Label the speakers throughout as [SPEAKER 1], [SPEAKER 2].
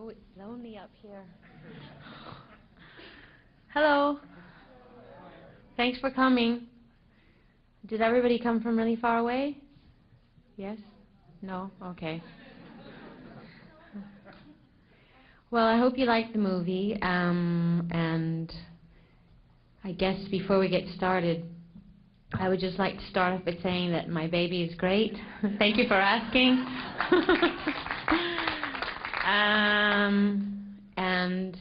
[SPEAKER 1] Oh, it's lonely up here. Hello. Thanks for coming. Did everybody come from really far away? Yes? No? Okay. Well, I hope you liked the movie, and I guess before we get started, I would just like to start off by saying that my baby is great. Thank you for asking. And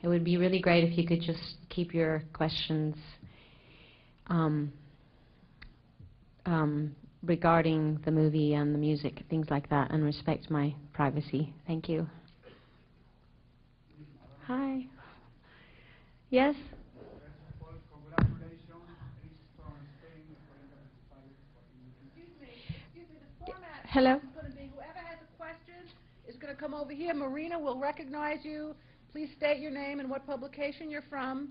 [SPEAKER 1] it would be really great if you could just keep your questions regarding the movie and the music, things like that, and respect my privacy. Thank you. Hi. Yes? Hello?
[SPEAKER 2] Whoever has a question is going to come over here. Marina will recognize you. Please state your name and what publication you're from.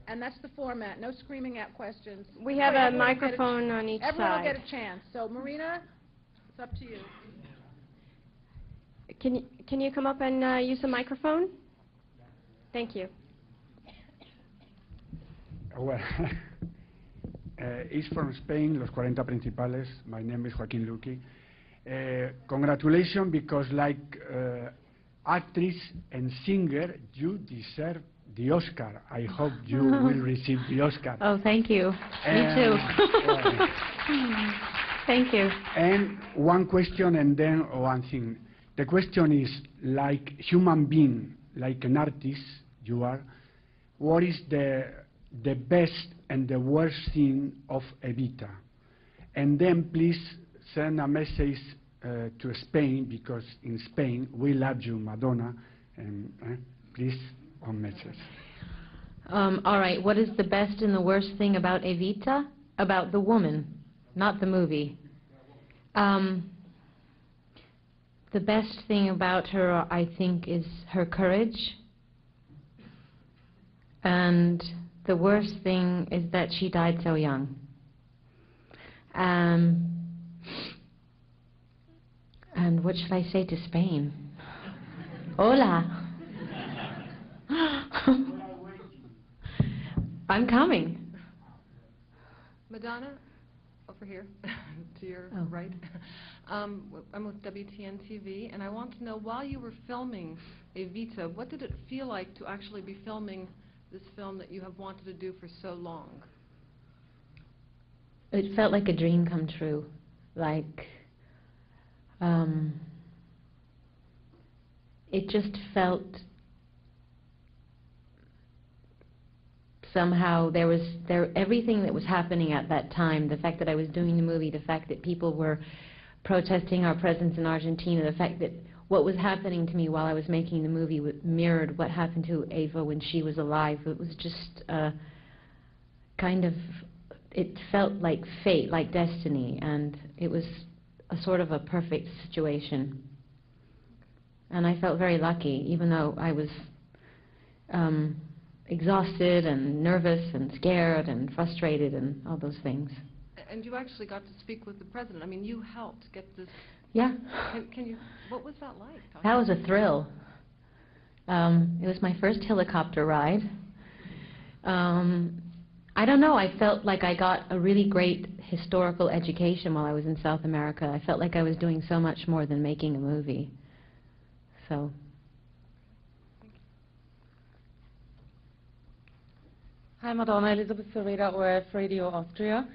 [SPEAKER 2] And that's the format. No screaming at questions.
[SPEAKER 3] We have a microphone on each side.
[SPEAKER 2] Everyone will get a chance. So, Marina, it's up to you.
[SPEAKER 3] Can you come up and use the microphone? Thank you.
[SPEAKER 4] Well, it's from Spain, Los 40 Principales. My name is Joaquin Luqui. Congratulations, because like actress and singer, you deserve the Oscar. I hope you will receive the Oscar.
[SPEAKER 1] Oh, thank you. Me too. Thank you.
[SPEAKER 4] And one question and then one thing. The question is, like human being, like an artist you are, what is the best and the worst thing of Evita? And then please send a message to Spain, because in Spain we love you, Madonna, and please, one message.
[SPEAKER 1] All right, what is the best and the worst thing about Evita? About the woman, not the movie. The best thing about her, I think, is her courage. And the worst thing is that she died so young. And what should I say to Spain? Hola. I'm coming.
[SPEAKER 5] Madonna, over here, to your right. I'm with WTN TV, and I want to know, while you were filming Evita, what did it feel like to actually be filming this film that you have wanted to do for so long?
[SPEAKER 1] It felt like a dream come true. Like, it just felt somehow everything that was happening at that time, the fact that I was doing the movie, the fact that people were protesting our presence in Argentina, the fact that what was happening to me while I was making the movie mirrored what happened to Eva when she was alive. It was just kind of, it felt like fate, like destiny, and it was a sort of a perfect situation. And I felt very lucky, even though I was exhausted and nervous and scared and frustrated and all those things.
[SPEAKER 5] And you actually got to speak with the president. I mean, you helped get this.
[SPEAKER 1] Yeah.
[SPEAKER 5] Can you, what was that like?
[SPEAKER 1] That was a thrill. It was my first helicopter ride. I don't know, I felt like I got a really great historical education while I was in South America. I felt like I was doing so much more than making a movie. So.
[SPEAKER 6] Hi, Madonna. Elisabeth Serreda, ORF Radio Austria.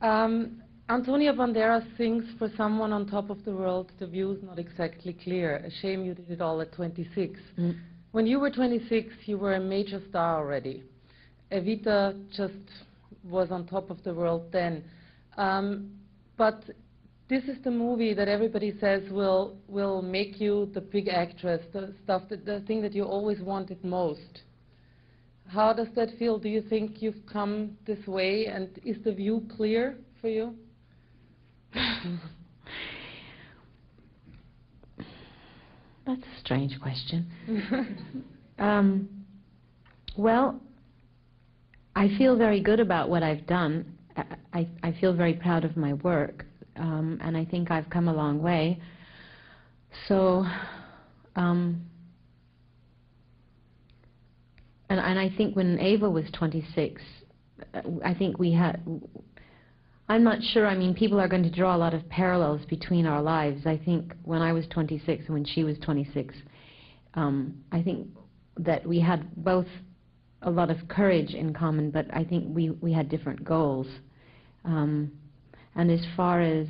[SPEAKER 6] Antonio Banderas sings, "For someone on top of the world, the view is not exactly clear. A shame you did it all at 26. When you were 26, you were a major star already. Evita just was on top of the world then. But this is the movie that everybody says will make you the big actress, the thing that you always wanted most. How does that feel? Do you think you've come this way, and is the view clear for you?
[SPEAKER 1] That's a strange question. Well, I feel very good about what I've done. I feel very proud of my work, and I think I've come a long way. So and I think when Ava was 26, I think we had, I'm not sure, I mean, people are going to draw a lot of parallels between our lives. I think when I was 26 and when she was 26, I think that we had both a lot of courage in common, but I think we had different goals. And as far as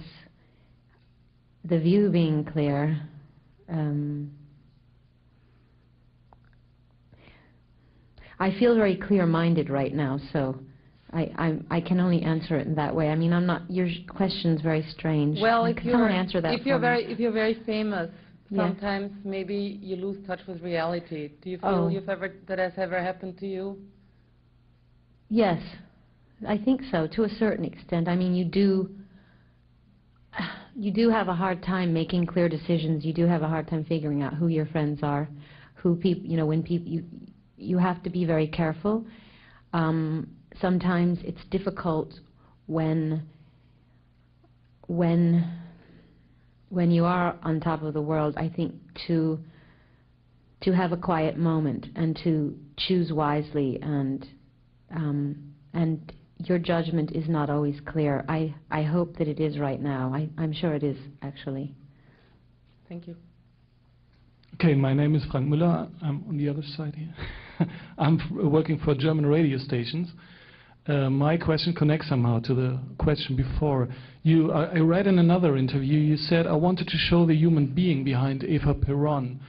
[SPEAKER 1] the view being clear, I feel very clear-minded right now, so I can only answer it in that way. I mean, I'm not. Your question's very strange.
[SPEAKER 6] Well,
[SPEAKER 1] Can someone answer that
[SPEAKER 6] if you're
[SPEAKER 1] for me?
[SPEAKER 6] if you're very famous,
[SPEAKER 1] Yeah.
[SPEAKER 6] sometimes maybe you lose touch with reality. Do you feel that has ever happened to you?
[SPEAKER 1] Yes, I think so, to a certain extent. I mean, you do have a hard time making clear decisions. You do have a hard time figuring out who your friends are, who people, you know, when people, you have to be very careful. Sometimes it's difficult when you are on top of the world, I think, to have a quiet moment and to choose wisely, and your judgment is not always clear. I hope that it is right now. I'm sure it is, actually.
[SPEAKER 6] Thank you.
[SPEAKER 7] Okay, my name is Frank Müller. I'm on the other side here. I'm working for German radio stations. My question connects somehow to the question before. I read in another interview, you said, I wanted to show the human being behind Eva Peron.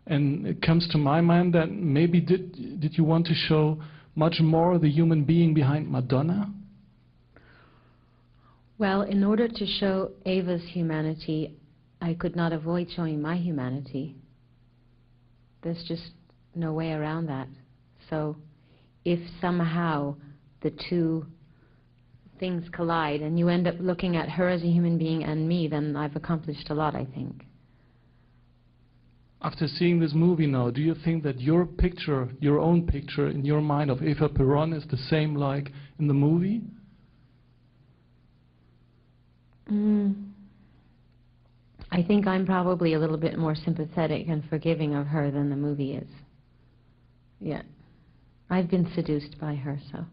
[SPEAKER 7] And it comes to my mind that maybe did you want to show much more the human being behind Madonna?
[SPEAKER 1] Well, in order to show Ava's humanity, I could not avoid showing my humanity. There's just no way around that. So if somehow the two things collide and you end up looking at her as a human being and me, then I've accomplished a lot, I think.
[SPEAKER 7] After seeing this movie now, do you think that your picture, your own picture in your mind of Eva Peron is the same like in the movie?
[SPEAKER 1] I think I'm probably a little bit more sympathetic and forgiving of her than the movie is. Yeah. I've been seduced by her, so.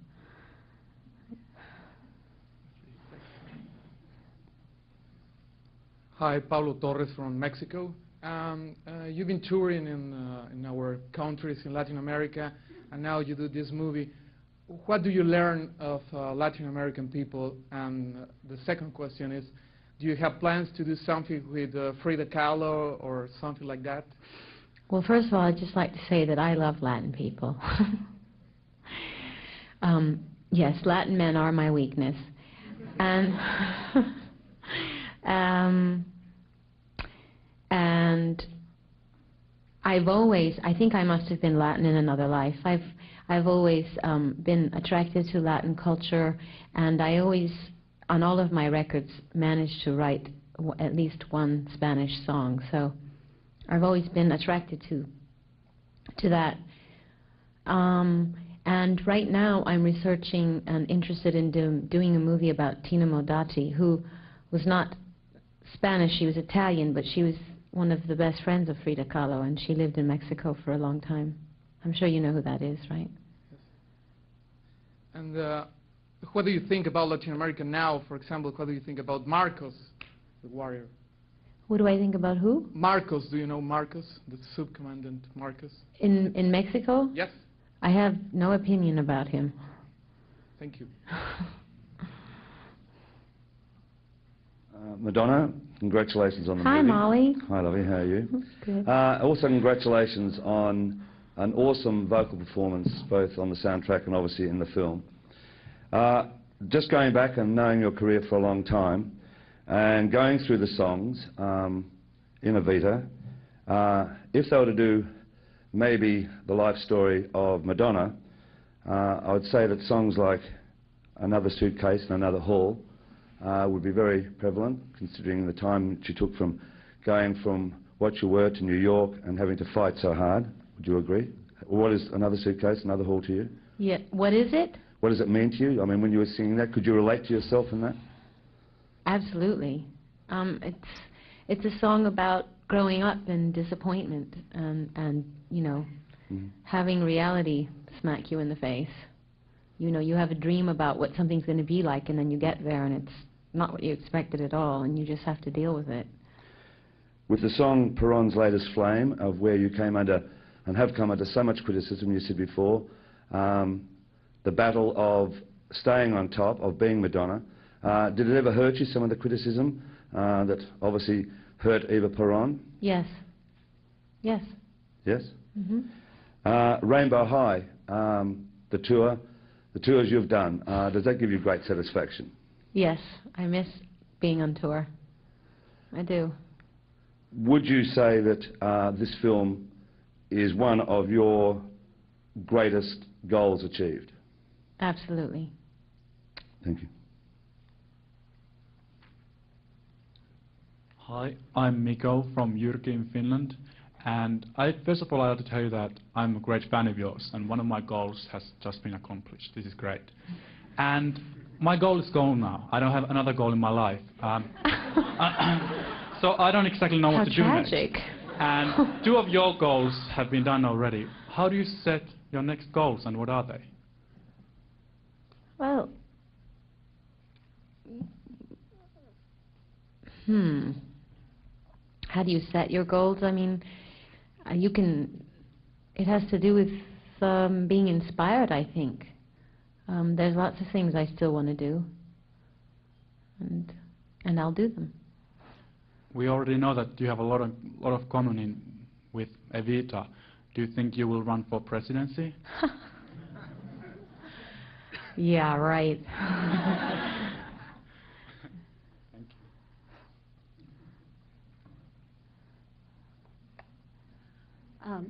[SPEAKER 8] Hi, Pablo Torres from Mexico. You've been touring in our countries in Latin America, and now you do this movie. What do you learn of Latin American people? And the second question is, do you have plans to do something with Frida Kahlo or something like that?
[SPEAKER 1] Well, first of all, I'd just like to say that I love Latin people. Yes, Latin men are my weakness. And and I've always, I think I must have been Latin in another life. I've always been attracted to Latin culture, and I always, on all of my records, managed to write at least one Spanish song. So I've always been attracted to that. And right now I'm researching and interested in doing a movie about Tina Modotti, who was not Spanish, she was Italian, but she was one of the best friends of Frida Kahlo, and she lived in Mexico for a long time. I'm sure you know who that is, right?
[SPEAKER 8] Yes. And what do you think about Latin America now? For example, what do you think about Marcos, the warrior?
[SPEAKER 1] What do I think about who?
[SPEAKER 8] Marcos, do you know Marcos, the subcommandant Marcos?
[SPEAKER 1] In Mexico?
[SPEAKER 8] Yes.
[SPEAKER 1] I have no opinion about him.
[SPEAKER 8] Thank you.
[SPEAKER 9] Madonna, congratulations on the
[SPEAKER 1] Hi,
[SPEAKER 9] movie.
[SPEAKER 1] Molly.
[SPEAKER 9] Hi, lovey, how are you?
[SPEAKER 1] Good.
[SPEAKER 9] Also, congratulations on an awesome vocal performance, both on the soundtrack and obviously in the film. Just going back and knowing your career for a long time, and going through the songs in Evita, if they were to do maybe the life story of Madonna, I would say that songs like Another Suitcase and Another Hall would be very prevalent, considering the time that you took from going from what you were to New York and having to fight so hard. Would you agree? What is Another Suitcase, Another Hall to you?
[SPEAKER 1] Yeah. What is it?
[SPEAKER 9] What does it mean to you? I mean, when you were singing that, could you relate to yourself in that?
[SPEAKER 1] Absolutely. It's a song about growing up and disappointment, and you know, having reality smack you in the face. You know, you have a dream about what something's going to be like, and then you get there and it's not what you expected at all, and you just have to deal with it.
[SPEAKER 9] With the song Perron's Latest Flame, of where you came under and have come under so much criticism, you said before, the battle of staying on top, of being Madonna, did it ever hurt you, some of the criticism that obviously hurt Eva Perron?
[SPEAKER 1] Yes. Yes.
[SPEAKER 9] Yes? Rainbow High, the tours you've done, does that give you great satisfaction?
[SPEAKER 1] Yes, I miss being on tour. I do.
[SPEAKER 9] Would you say that this film is one of your greatest goals achieved?
[SPEAKER 1] Absolutely.
[SPEAKER 9] Thank you.
[SPEAKER 10] Hi, I'm Mikko from Jyrki in Finland, and first of all I have to tell you that I'm a great fan of yours, and one of my goals has just been accomplished. This is great. And my goal is gone now. I don't have another goal in my life. So I don't exactly know what to do next.
[SPEAKER 1] How tragic.
[SPEAKER 10] And 2 of your goals have been done already. How do you set your next goals, and what are they?
[SPEAKER 1] Well, how do you set your goals? I mean, it has to do with being inspired, I think. There's lots of things I still want to do, and I'll do them.
[SPEAKER 10] We already know that you have a lot of common with Evita. Do you think you will run for presidency?
[SPEAKER 1] Yeah, right.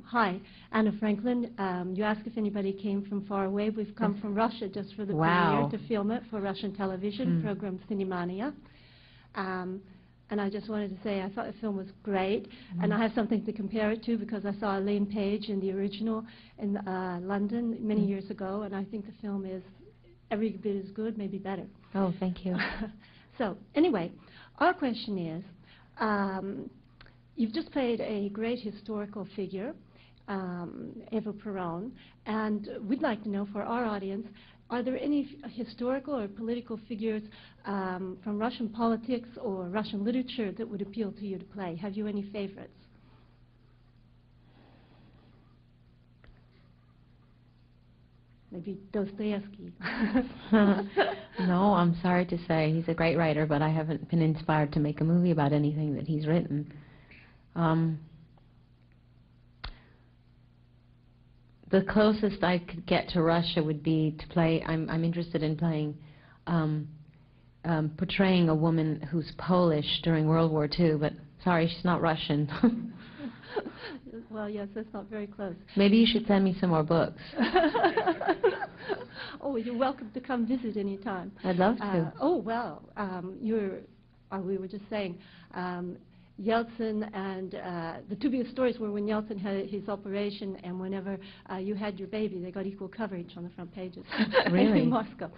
[SPEAKER 11] Hi, Anna Franklin. You asked if anybody came from far away. We've come from Russia just for the
[SPEAKER 1] Wow.
[SPEAKER 11] premiere to film it for Russian television program Cinemania. And I just wanted to say I thought the film was great, and I have something to compare it to because I saw Elaine Page in the original in London many years ago, and I think the film is every bit as good, maybe better.
[SPEAKER 1] Oh, thank you.
[SPEAKER 11] So, anyway, our question is, you've just played a great historical figure, Eva Perron, and we'd like to know for our audience, are there any historical or political figures from Russian politics or Russian literature that would appeal to you to play? Have you any favorites? Maybe Dostoevsky.
[SPEAKER 1] No, I'm sorry to say. He's a great writer, but I haven't been inspired to make a movie about anything that he's written. The closest I could get to Russia would be to play, I'm interested in playing, portraying a woman who's Polish during World War II, but sorry, she's not Russian.
[SPEAKER 11] Well, yes, that's not very close.
[SPEAKER 1] Maybe you should send me some more books.
[SPEAKER 11] Oh, you're welcome to come visit any time.
[SPEAKER 1] I'd love to.
[SPEAKER 11] Oh, well, we were just saying, Yeltsin and the two biggest stories were when Yeltsin had his operation and whenever you had your baby, they got equal coverage on the front pages.
[SPEAKER 1] Really?
[SPEAKER 11] In Moscow.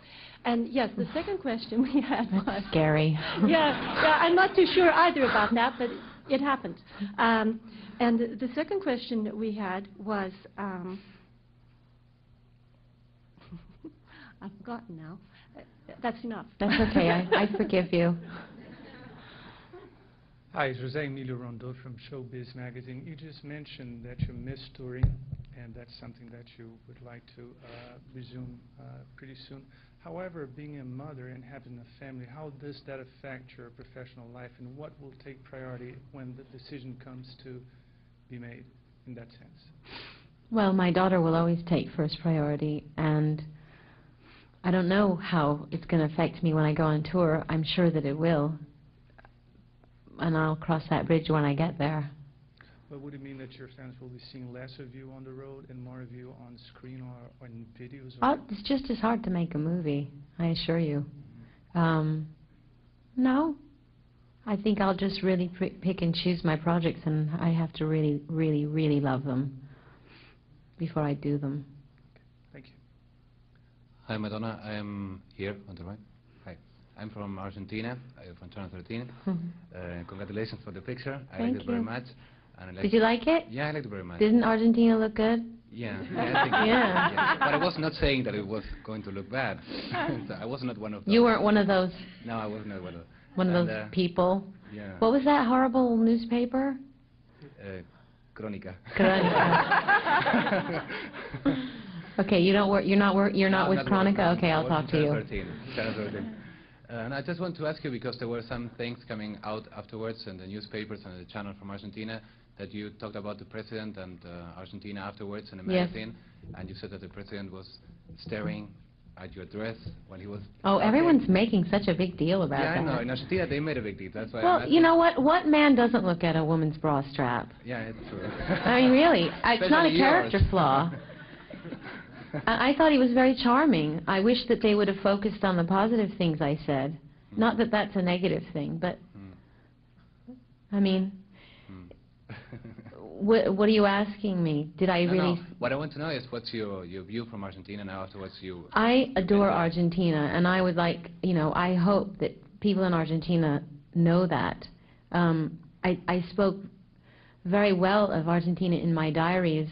[SPEAKER 11] And yes, the second question we had was...
[SPEAKER 1] That's scary.
[SPEAKER 11] Yeah, I'm not too sure either about that, but it happened. And the second question that we had was... I've forgotten now. That's enough.
[SPEAKER 1] That's okay. I forgive you.
[SPEAKER 12] Hi, it's Jose Emilio Rondot from Showbiz Magazine. You just mentioned that you miss touring, and that's something that you would like to resume pretty soon. However, being a mother and having a family, how does that affect your professional life, and what will take priority when the decision comes to be made in that sense?
[SPEAKER 1] Well, my daughter will always take first priority, and I don't know how it's going to affect me when I go on tour. I'm sure that it will. And I'll cross that bridge when I get there.
[SPEAKER 12] But would it mean that your fans will be seeing less of you on the road and more of you on screen or in videos? Or
[SPEAKER 1] It's just as hard to make a movie, I assure you. No. I think I'll just really pick and choose my projects, and I have to really, really, really love them before I do them.
[SPEAKER 12] Thank you.
[SPEAKER 13] Hi, Madonna. I am here on the right. Hi. I'm from Argentina, from Channel 13. Congratulations for the picture. I liked it very much. And I
[SPEAKER 1] Did you like it?
[SPEAKER 13] Yeah, I liked it very much.
[SPEAKER 1] Didn't Argentina look good?
[SPEAKER 13] Yeah. I think
[SPEAKER 1] Yeah.
[SPEAKER 13] But I was not saying that it was going to look bad. I was not one of those.
[SPEAKER 1] You weren't one of those.
[SPEAKER 13] No, I was not one of.
[SPEAKER 1] One of
[SPEAKER 13] And,
[SPEAKER 1] those people.
[SPEAKER 13] Yeah.
[SPEAKER 1] What was that horrible newspaper?
[SPEAKER 13] Crónica.
[SPEAKER 1] Okay, you don't work. You're not work. You're not
[SPEAKER 13] No,
[SPEAKER 1] with Chronica. Okay, I'll
[SPEAKER 13] I
[SPEAKER 1] talk
[SPEAKER 13] was
[SPEAKER 1] to
[SPEAKER 13] in
[SPEAKER 1] you.
[SPEAKER 13] Channel 13. And I just want to ask you, because there were some things coming out afterwards in the newspapers and the channel from Argentina, that you talked about the president and Argentina afterwards in a
[SPEAKER 1] Yes.
[SPEAKER 13] magazine, and you said that the president was staring at your dress when he was
[SPEAKER 1] Oh,
[SPEAKER 13] talking.
[SPEAKER 1] everyone's making such a big deal about
[SPEAKER 13] Yeah,
[SPEAKER 1] that.
[SPEAKER 13] I know. In Argentina, they made a big deal. That's why. I'm
[SPEAKER 1] Well,
[SPEAKER 13] asking.
[SPEAKER 1] you know what? What man doesn't look at a woman's bra strap?
[SPEAKER 13] Yeah, it's true.
[SPEAKER 1] I mean, really, it's not a
[SPEAKER 13] Especially
[SPEAKER 1] character
[SPEAKER 13] yours.
[SPEAKER 1] flaw. I thought he was very charming. I wish that they would have focused on the positive things I said. Not that that's a negative thing, but I mean, what are you asking me? Did I
[SPEAKER 13] No,
[SPEAKER 1] really?
[SPEAKER 13] no. What I want to know is what's your view from Argentina now afterwards you...
[SPEAKER 1] I adore Argentina, and I would like, I hope that people in Argentina know that. I spoke very well of Argentina in my diaries,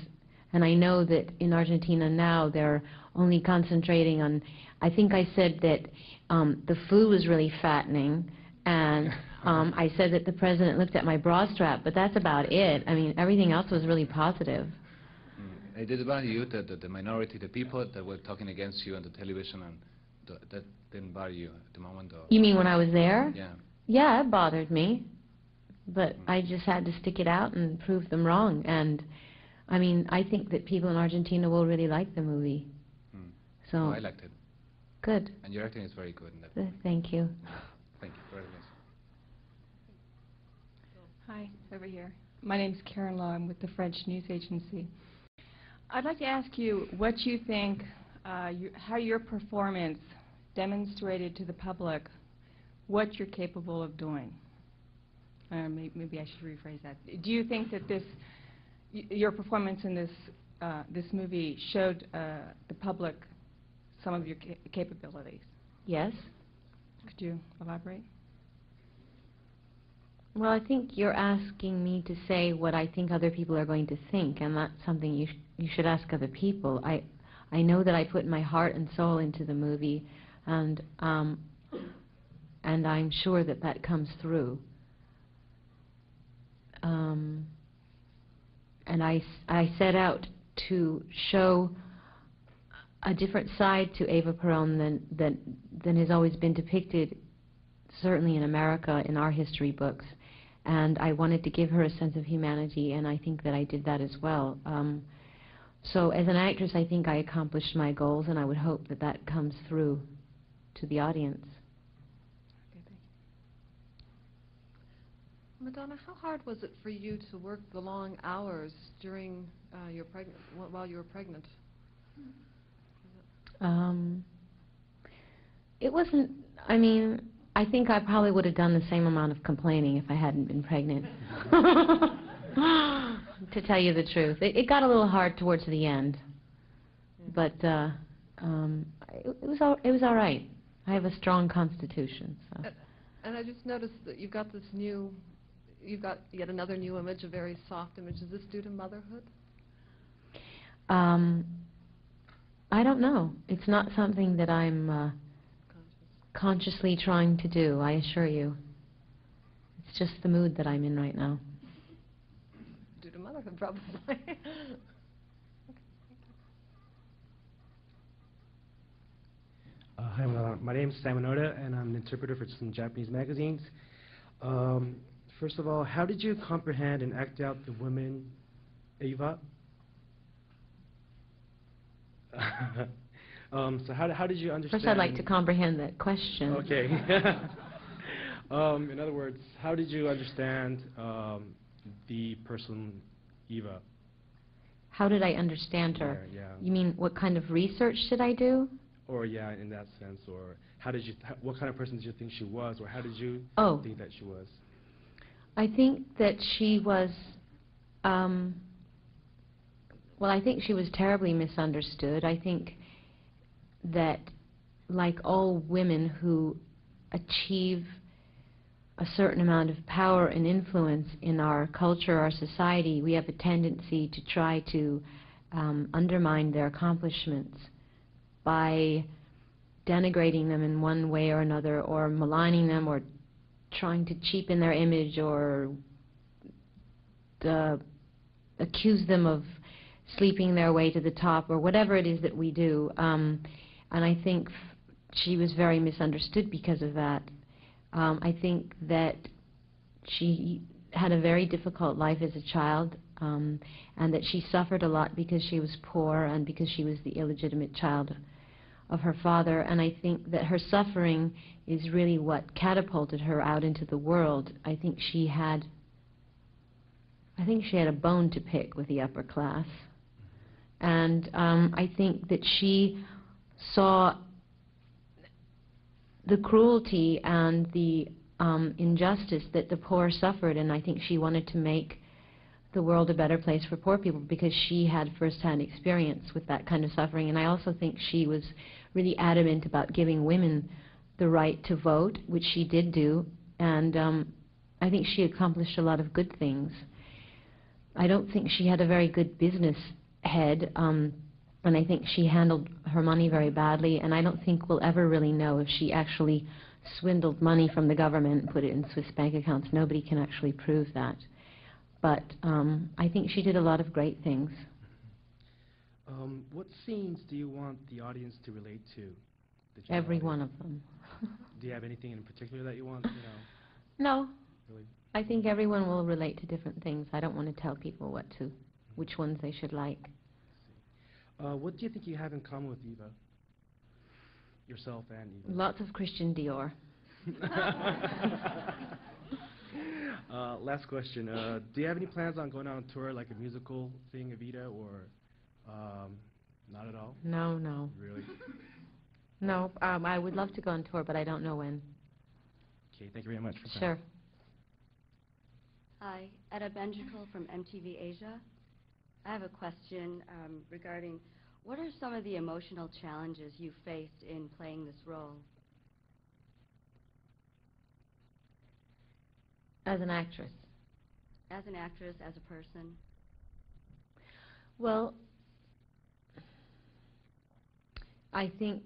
[SPEAKER 1] and I know that in Argentina now they're only concentrating on, I think I said that the food was really fattening, and I said that the president looked at my bra strap, but that's about it. I mean, everything else was really positive.
[SPEAKER 13] It did bother you that the minority, the people that were talking against you on the television, and that didn't bother you at the moment? Or
[SPEAKER 1] You mean when I was there?
[SPEAKER 13] Yeah.
[SPEAKER 1] Yeah, it bothered me, but I just had to stick it out and prove them wrong. And I mean, I think that people in Argentina will really like the movie. So
[SPEAKER 13] Oh, I liked it.
[SPEAKER 1] Good.
[SPEAKER 13] And your acting is very good in that.
[SPEAKER 1] Thank you.
[SPEAKER 13] Thank you very much.
[SPEAKER 14] Hi, over here. My name's Karen Law. I'm with the French news agency. I'd like to ask you what you think, how your performance demonstrated to the public what you're capable of doing. Maybe I should rephrase that. Do you think that your performance in this movie showed the public some of your capabilities?
[SPEAKER 1] Yes.
[SPEAKER 14] Could you elaborate?
[SPEAKER 1] Well, I think you're asking me to say what I think other people are going to think, and that's something you should ask other people. I know that I put my heart and soul into the movie, and I'm sure that that comes through. And I set out to show a different side to Eva Perón than has always been depicted, certainly in America, in our history books. And I wanted to give her a sense of humanity, and I think that I did that as well. So as an actress, I think I accomplished my goals, and I would hope that that comes through to the audience.
[SPEAKER 5] Madonna, how hard was it for you to work the long hours during while you were pregnant?
[SPEAKER 1] It wasn't, I mean, I think I probably would have done the same amount of complaining if I hadn't been pregnant. To tell you the truth. It got a little hard towards the end. But it was all right. I have a strong constitution. So.
[SPEAKER 5] And I just noticed that you've got yet another new image, a very soft image. Is this due to motherhood?
[SPEAKER 1] I don't know. It's not something that I'm consciously trying to do, I assure you. It's just the mood that I'm in right now.
[SPEAKER 5] Due to motherhood, probably.
[SPEAKER 15] Hi, my name is Simon Oda, and I'm an interpreter for some Japanese magazines. First of all, how did you comprehend and act out the woman, Eva? So how did you understand?
[SPEAKER 1] First, I'd like to comprehend that question.
[SPEAKER 15] Okay. In other words, how did you understand the person, Eva?
[SPEAKER 1] How did I understand her?
[SPEAKER 15] Yeah.
[SPEAKER 1] You mean what kind of research did I do?
[SPEAKER 15] Or yeah, in that sense, or how did you? What kind of person did you think she was, or how did you think that she was?
[SPEAKER 1] I think that she was. Well, I think she was terribly misunderstood. I think that, like all women who achieve a certain amount of power and influence in our culture, our society, we have a tendency to try to undermined their accomplishments by denigrating them in one way or another, or maligning them, or trying to cheapen their image, or accuse them of sleeping their way to the top, or whatever it is that we do. And I think she was very misunderstood because of that. I think that she had a very difficult life as a child, and that she suffered a lot because she was poor and because she was the illegitimate child of her father. And I think that her suffering is really what catapulted her out into the world. I think she had a bone to pick with the upper class. And I think that she saw the cruelty and the injustice that the poor suffered, and I think she wanted to make the world a better place for poor people because she had first-hand experience with that kind of suffering. And I also think she was really adamant about giving women the right to vote, which she did do, and I think she accomplished a lot of good things. I don't think she had a very good business head, and I think she handled her money very badly, and I don't think we'll ever really know if she actually swindled money from the government and put it in Swiss bank accounts. Nobody can actually prove that. But I think she did a lot of great things.
[SPEAKER 15] What scenes do you want the audience to relate to?
[SPEAKER 1] Every one of them.
[SPEAKER 15] Do you have anything in particular that you want,
[SPEAKER 1] No.
[SPEAKER 15] Really?
[SPEAKER 1] I think everyone will relate to different things. I don't want to tell people which ones they should like.
[SPEAKER 15] What do you think you have in common with Eva? Yourself and Eva?
[SPEAKER 1] Lots of Christian Dior.
[SPEAKER 15] Last question. Do you have any plans on going on tour, like a musical thing, Evita, or not at all?
[SPEAKER 1] No, no.
[SPEAKER 15] Really?
[SPEAKER 1] No, I would love to go on tour, but I don't know when.
[SPEAKER 15] Okay, thank you very much for that.
[SPEAKER 1] Sure.
[SPEAKER 16] Hi, Etta Benjical from MTV Asia. I have a question regarding what are some of the emotional challenges you faced in playing this role?
[SPEAKER 1] As an actress.
[SPEAKER 16] As an actress, as a person?
[SPEAKER 1] Well, I think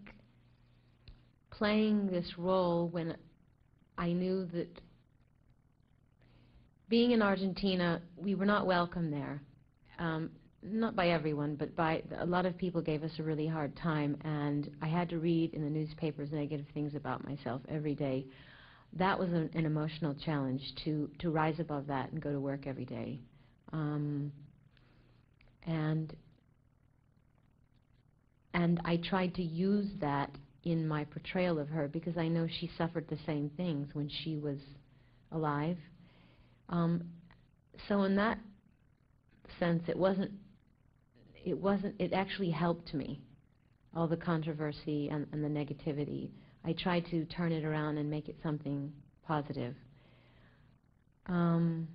[SPEAKER 1] playing this role when I knew that being in Argentina, we were not welcome there. Not by everyone, but by a lot of people gave us a really hard time, and I had to read in the newspapers negative things about myself every day. That was an emotional challenge to rise above that and go to work every day. And I tried to use that in my portrayal of her because I know she suffered the same things when she was alive. So in that sense, it actually helped me, all the controversy and the negativity. I tried to turn it around and make it something positive. And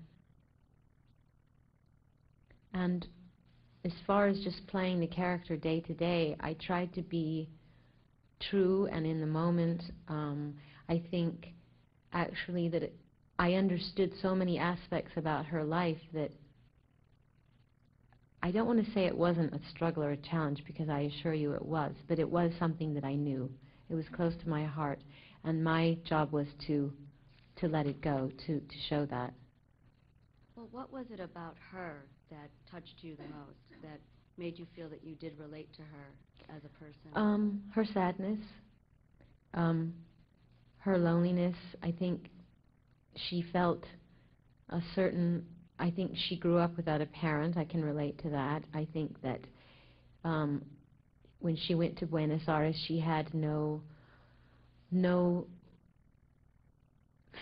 [SPEAKER 1] as far as just playing the character day to day, I tried to be true and in the moment. I think actually that I understood so many aspects about her life that I don't want to say it wasn't a struggle or a challenge, because I assure you it was, but it was something that I knew. It was close to my heart, and my job was to let it go, to show that.
[SPEAKER 16] Well, what was it about her that touched you the most, that made you feel that you did relate to her as a person?
[SPEAKER 1] Her sadness, her loneliness. I think she felt a certain, I think she grew up without a parent. I can relate to that. I think that when she went to Buenos Aires, she had no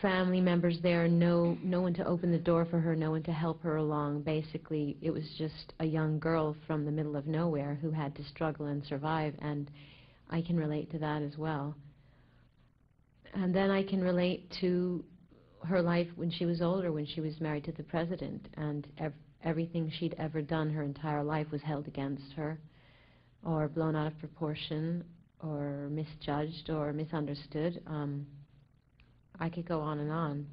[SPEAKER 1] family members there, no one to open the door for her, no one to help her along. Basically, it was just a young girl from the middle of nowhere who had to struggle and survive, and I can relate to that as well. And then I can relate to her life when she was older, when she was married to the president, and everything she'd ever done her entire life was held against her, or blown out of proportion, or misjudged, or misunderstood. I could go on and on.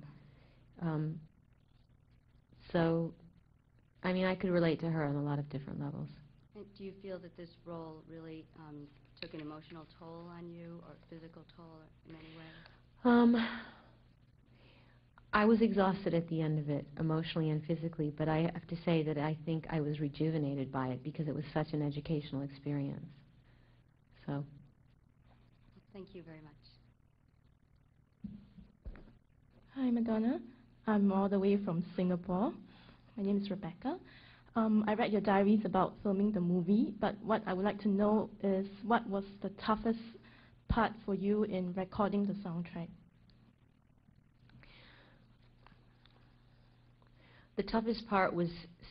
[SPEAKER 1] So, I mean, I could relate to her on a lot of different levels.
[SPEAKER 16] And do you feel that this role really took an emotional toll on you, or physical toll in any way?
[SPEAKER 1] I was exhausted at the end of it, emotionally and physically, but I have to say that I think I was rejuvenated by it because it was such an educational experience. So.
[SPEAKER 16] Thank you very much.
[SPEAKER 17] Hi, Madonna. I'm all the way from Singapore. My name is Rebecca. I read your diaries about filming the movie, but what I would like to know is what was the toughest part for you in recording the soundtrack?
[SPEAKER 1] The toughest part was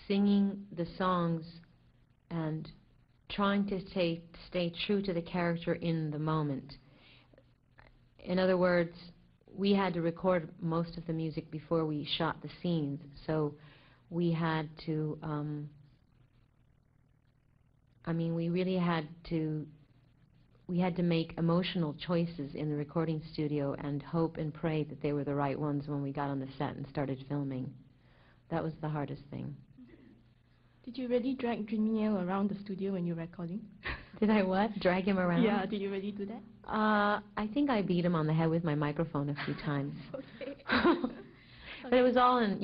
[SPEAKER 1] singing the songs and trying to stay true to the character in the moment. In other words, we had to record most of the music before we shot the scenes, so we had to, we really had to make emotional choices in the recording studio and hope and pray that they were the right ones when we got on the set and started filming. That was the hardest thing.
[SPEAKER 17] Did you really drag Juniel around the studio when you were recording?
[SPEAKER 1] Did I what? Drag him around?
[SPEAKER 17] Yeah, did you really do that?
[SPEAKER 1] I think I beat him on the head with my microphone a few times.
[SPEAKER 17] Okay.
[SPEAKER 1] But it was all in,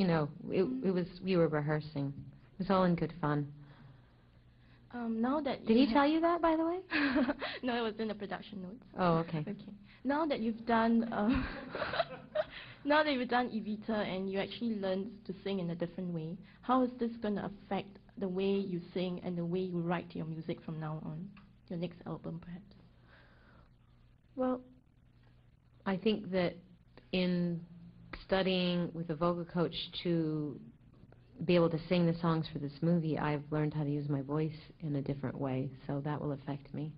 [SPEAKER 1] we were rehearsing. It was all in good fun.
[SPEAKER 17] Now that
[SPEAKER 1] Did he tell you that, by the way?
[SPEAKER 17] No, it was in the production notes.
[SPEAKER 1] Oh, okay.
[SPEAKER 17] Okay. Now that you've done, now that you've done Evita and you actually learned to sing in a different way, how is this going to affect the way you sing and the way you write your music from now on? Your next album, perhaps?
[SPEAKER 1] Well, I think that in studying with a vocal coach to be able to sing the songs for this movie, I've learned how to use my voice in a different way, so that will affect me.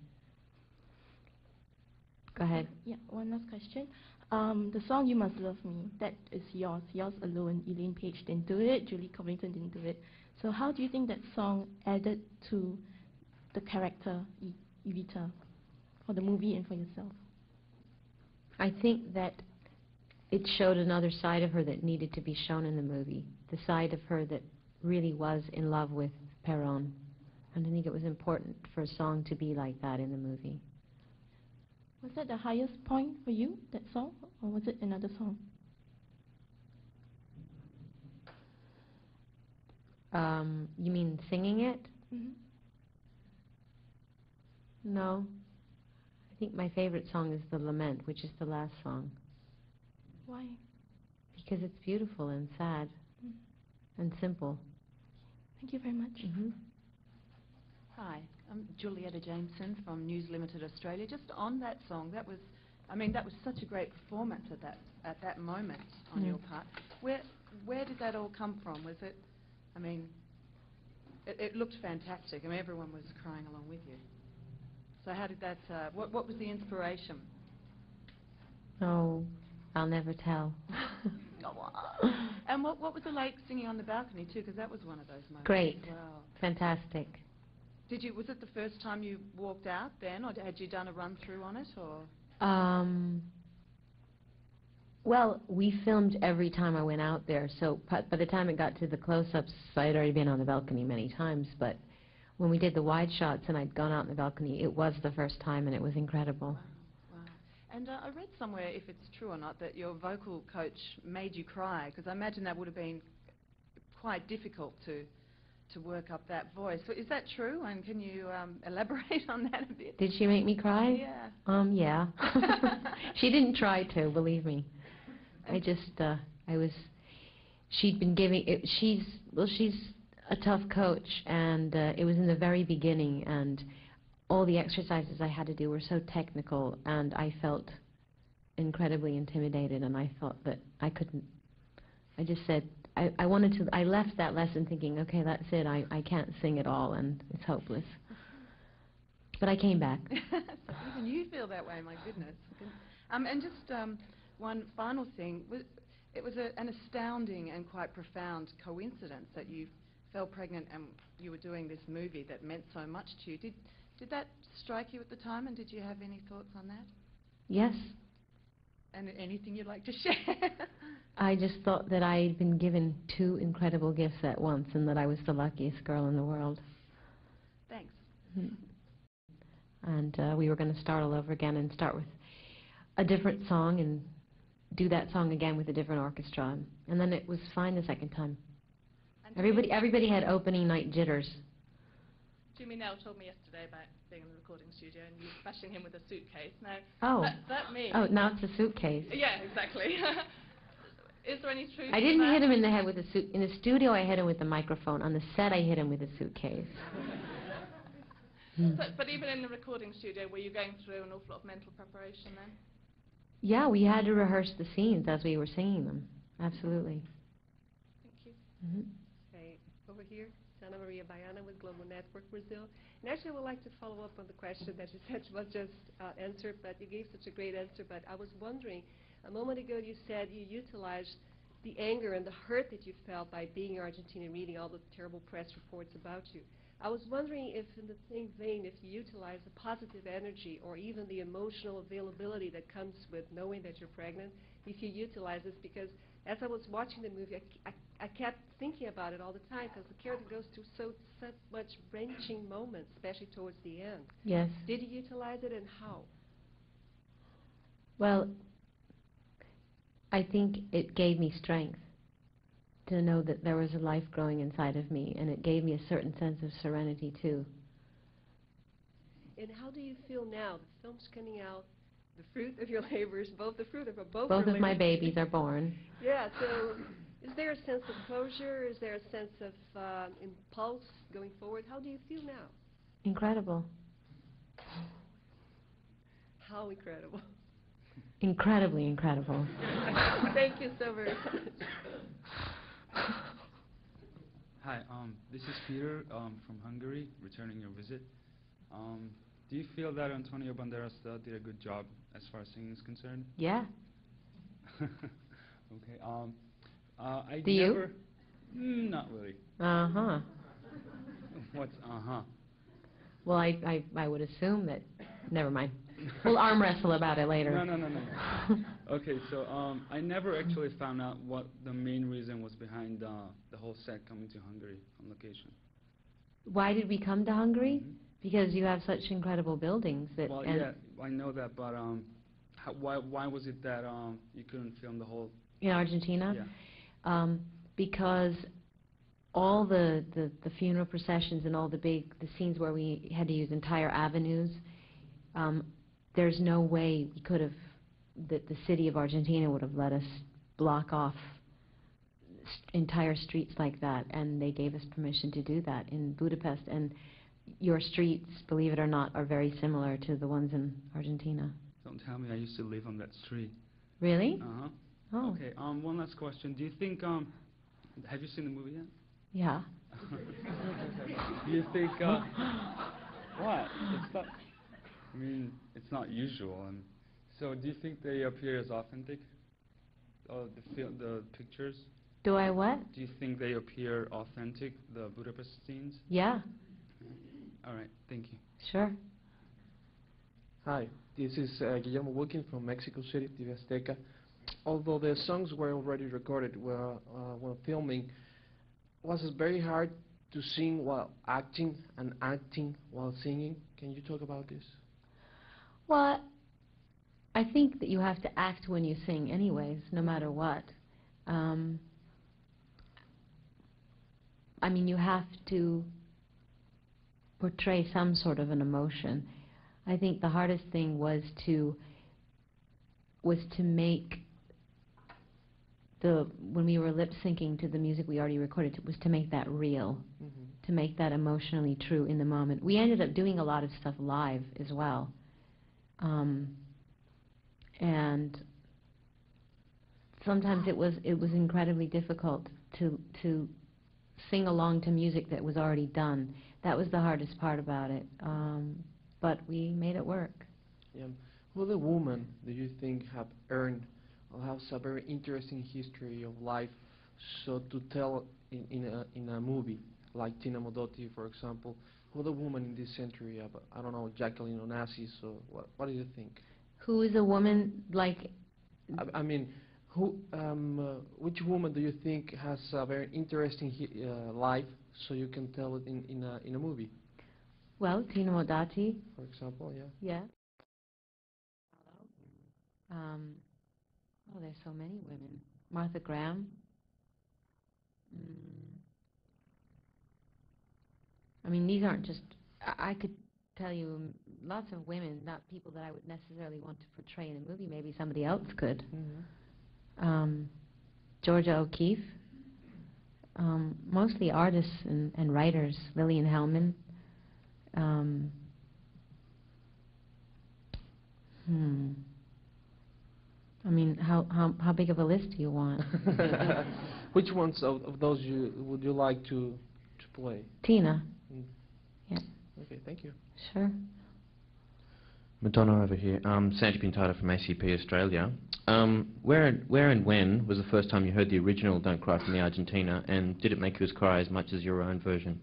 [SPEAKER 1] Go ahead.
[SPEAKER 17] Yeah, one last question. The song You Must Love Me, that is yours alone. Elaine Page didn't do it, Julie Covington didn't do it. So how do you think that song added to the character, Evita, for the movie and for yourself?
[SPEAKER 1] I think that it showed another side of her that needed to be shown in the movie, the side of her that really was in love with Perron. And I think it was important for a song to be like that in the movie.
[SPEAKER 17] Was that the highest point for you, that song, or was it another song?
[SPEAKER 1] You mean singing it?
[SPEAKER 17] Mm-hmm.
[SPEAKER 1] No. I think my favorite song is The Lament, which is the last song.
[SPEAKER 17] Why?
[SPEAKER 1] Because it's beautiful and sad and simple.
[SPEAKER 17] Thank you very much.
[SPEAKER 1] Mm-hmm.
[SPEAKER 18] Hi, I'm Julietta Jameson from News Limited Australia. Just on that song, that was such a great performance at that moment on your part. Where did that all come from? Was it? It looked fantastic. Everyone was crying along with you. So how did that? What was the inspiration?
[SPEAKER 1] Oh, I'll never tell.
[SPEAKER 18] And what was it like singing on the balcony too? Because that was one of those moments.
[SPEAKER 1] Great.
[SPEAKER 18] Wow.
[SPEAKER 1] Fantastic.
[SPEAKER 18] Was it the first time you walked out then, or had you done a run through on it, or?
[SPEAKER 1] Well, we filmed every time I went out there, so by the time it got to the close-ups, I had already been on the balcony many times, but when we did the wide shots and I'd gone out on the balcony, it was the first time and it was incredible.
[SPEAKER 18] Wow. And I read somewhere, if it's true or not, that your vocal coach made you cry, because I imagine that would have been quite difficult to work up that voice. So is that true? And can you elaborate on that a bit?
[SPEAKER 1] Did she make me cry?
[SPEAKER 18] Yeah.
[SPEAKER 1] Yeah. She didn't try to, believe me. She'd been giving it, she's a tough coach, and it was in the very beginning, and all the exercises I had to do were so technical, and I felt incredibly intimidated, and I thought that I couldn't. I just said, I left that lesson thinking, okay, that's it, I can't sing at all, and it's hopeless. But I came back.
[SPEAKER 18] So even you feel that way, my goodness. And just one final thing, it was an astounding and quite profound coincidence that you fell pregnant and you were doing this movie that meant so much to you. Did that strike you at the time, and did you have any thoughts on that?
[SPEAKER 1] Yes.
[SPEAKER 18] And anything you'd like to share?
[SPEAKER 1] I just thought that I'd been given two incredible gifts at once and that I was the luckiest girl in the world.
[SPEAKER 18] Thanks.
[SPEAKER 1] And we were going to start all over again and start with a different song and do that song again with a different orchestra. And then it was fine the second time. Everybody had opening night jitters.
[SPEAKER 17] Jimmy Nell told me yesterday about being in the recording studio and you bashing him with a suitcase. Now,
[SPEAKER 1] Oh.
[SPEAKER 17] that means...
[SPEAKER 1] Oh, now it's a suitcase.
[SPEAKER 17] Yeah, exactly. Is there any truth
[SPEAKER 1] I
[SPEAKER 17] to
[SPEAKER 1] didn't
[SPEAKER 17] that?
[SPEAKER 1] hit him in the head with a suit. In the studio, I hit him with the microphone. On the set, I hit him with a suitcase.
[SPEAKER 17] But even in the recording studio, were you going through an awful lot of mental preparation then?
[SPEAKER 1] Yeah, we had to rehearse the scenes as we were singing them. Absolutely.
[SPEAKER 19] Thank you.
[SPEAKER 1] Mm-hmm.
[SPEAKER 19] Okay, over here, Ana Maria Baiana with Global Network Brazil. And actually, I would like to follow up on the question that you said was just answered, but you gave such a great answer. But I was wondering, a moment ago you said you utilized the anger and the hurt that you felt by being in Argentina and reading all the terrible press reports about you. I was wondering if in the same vein, if you utilize the positive energy or even the emotional availability that comes with knowing that you're pregnant, if you utilize this, because as I was watching the movie, I kept thinking about it all the time, because the character goes through such much wrenching moments, especially towards the end.
[SPEAKER 1] Yes.
[SPEAKER 19] Did you utilize it, and how?
[SPEAKER 1] Well, I think it gave me strength to know that there was a life growing inside of me, and it gave me a certain sense of serenity, too.
[SPEAKER 19] And how do you feel now? The film's coming out, the fruit of your labors, both
[SPEAKER 1] Both of my babies are born.
[SPEAKER 19] Yeah, so is there a sense of closure? Is there a sense of impulse going forward? How do you feel now?
[SPEAKER 1] Incredible.
[SPEAKER 19] How incredible.
[SPEAKER 1] Incredibly incredible.
[SPEAKER 19] Thank you so very much.
[SPEAKER 10] Hi, this is Peter from Hungary, returning your visit. Do you feel that Antonio Banderas did a good job as far as singing is concerned?
[SPEAKER 1] Yeah.
[SPEAKER 10] Okay. I
[SPEAKER 1] Do you?
[SPEAKER 10] never. Not really.
[SPEAKER 1] Uh-huh.
[SPEAKER 10] What's uh-huh?
[SPEAKER 1] Well, I would assume that. Never mind. We'll arm wrestle about it later.
[SPEAKER 10] No. Okay, so I never actually found out what the main reason was behind the whole set coming to Hungary on location.
[SPEAKER 1] Why did we come to Hungary? Because you have such incredible buildings that.
[SPEAKER 10] Well, yeah, I know that, but why was it that you couldn't film the whole?
[SPEAKER 1] In Argentina?
[SPEAKER 10] Yeah.
[SPEAKER 1] Because all the funeral processions and all the scenes where we had to use entire avenues, there's no way we could have, that the city of Argentina would have let us block off entire streets like that, and they gave us permission to do that in Budapest. And your streets, believe it or not, are very similar to the ones in Argentina.
[SPEAKER 10] Don't tell me I used to live on that street.
[SPEAKER 1] Really?
[SPEAKER 10] Uh-huh.
[SPEAKER 1] Oh.
[SPEAKER 10] Okay, one last question. Do you think, have you seen the movie yet?
[SPEAKER 1] Yeah.
[SPEAKER 10] Do you think, what? It's not, I mean, it's not usual. And so do you think they appear as authentic? The pictures?
[SPEAKER 1] Do I what?
[SPEAKER 10] Do you think they appear authentic, the Budapest scenes?
[SPEAKER 1] Yeah.
[SPEAKER 10] All right, thank you.
[SPEAKER 1] Sure.
[SPEAKER 20] Hi, this is Guillermo Wilkin from Mexico City, TV Azteca. Although the songs were already recorded while filming, was it very hard to sing while acting and acting while singing? Can you talk about this?
[SPEAKER 1] Well, I think that you have to act when you sing anyways, no matter what. I mean, you have to portray some sort of an emotion. I think the hardest thing was to make when we were lip syncing to the music we already recorded, was to make that real, to make that emotionally true in the moment. We ended up doing a lot of stuff live as well, and sometimes it was incredibly difficult to sing along to music that was already done. That was the hardest part about it, but we made it work.
[SPEAKER 20] Yeah. Who the woman do you think have earned or has a very interesting history of life, so to tell in a movie like Tina Modotti, for example? Who the woman in this century? I don't know, Jacqueline Onassis. So what do you think?
[SPEAKER 1] Who is a woman like?
[SPEAKER 20] I mean, which woman do you think has a very interesting life, so you can tell it in a movie?
[SPEAKER 1] Well, Tina Modotti.
[SPEAKER 20] for example? Yeah.
[SPEAKER 1] Yeah. Oh, there's so many women. Martha Graham. I mean, these aren't just, I could tell you lots of women, not people that I would necessarily want to portray in a movie. Maybe somebody else could. Georgia O'Keeffe. Mostly artists and writers. Lillian Hellman. I mean, how big of a list do you want?
[SPEAKER 20] Which ones of those would you like to play?
[SPEAKER 1] Tina. Yeah.
[SPEAKER 20] Okay, thank you.
[SPEAKER 1] Sure.
[SPEAKER 21] Madonna over here. Sandy Pintado from ACP Australia. Where and when was the first time you heard the original Don't Cry for Me Argentina, and did it make you cry as much as your own version?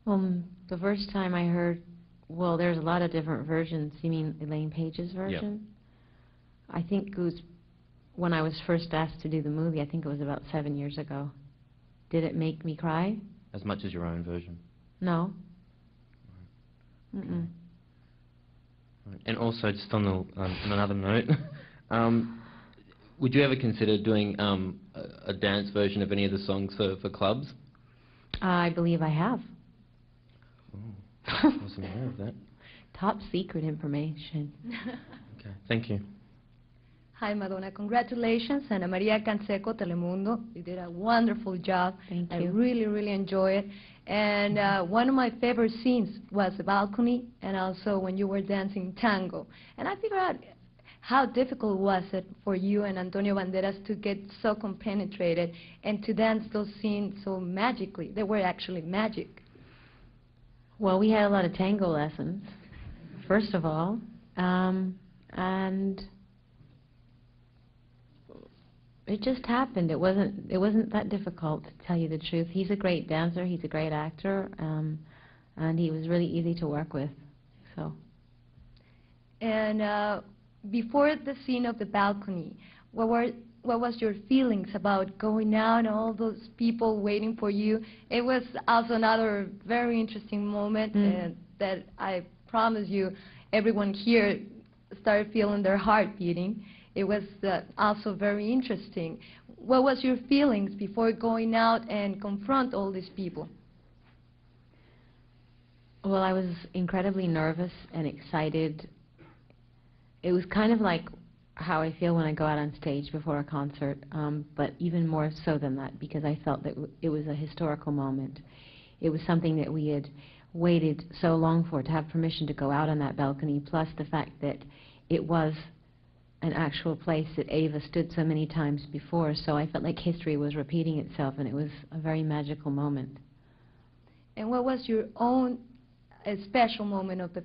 [SPEAKER 1] The first time I heard, well, there's a lot of different versions. You mean Elaine Page's version? Yep. I think it was when I was first asked to do the movie. I think it was about 7 years ago. Did it make me cry?
[SPEAKER 21] As much as your own version?
[SPEAKER 1] No. Mm-mm.
[SPEAKER 21] And also, just on another note, would you ever consider doing a dance version of any of the songs for clubs?
[SPEAKER 1] I believe I have.
[SPEAKER 21] I wasn't aware of that.
[SPEAKER 1] Top secret information.
[SPEAKER 21] Okay, thank you.
[SPEAKER 22] Hi, Madonna. Congratulations, Ana Maria Canseco, Telemundo. You did a wonderful job.
[SPEAKER 1] Thank
[SPEAKER 22] I
[SPEAKER 1] you.
[SPEAKER 22] really, really enjoy it. And one of my favorite scenes was the balcony, and also when you were dancing tango. And I figured out how difficult was it for you and Antonio Banderas to get so compenetrated and to dance those scenes so magically. They were actually magic.
[SPEAKER 1] Well, we had a lot of tango lessons, first of all, and it just happened. It wasn't that difficult, to tell you the truth. He's a great dancer. He's a great actor, and he was really easy to work with. So.
[SPEAKER 22] And before the scene of the balcony, what was your feelings about going out and all those people waiting for you? It was also another very interesting moment that I promise you, everyone here started feeling their heart beating. It was also very interesting. What was your feelings before going out and confront all these people?
[SPEAKER 1] Well, I was incredibly nervous and excited. It was kind of like how I feel when I go out on stage before a concert, but even more so than that, because I felt that it was a historical moment. It was something that we had waited so long for, to have permission to go out on that balcony, plus the fact that it was an actual place that Ava stood so many times before, so I felt like history was repeating itself, and it was a very magical moment.
[SPEAKER 22] And what was your own special moment of the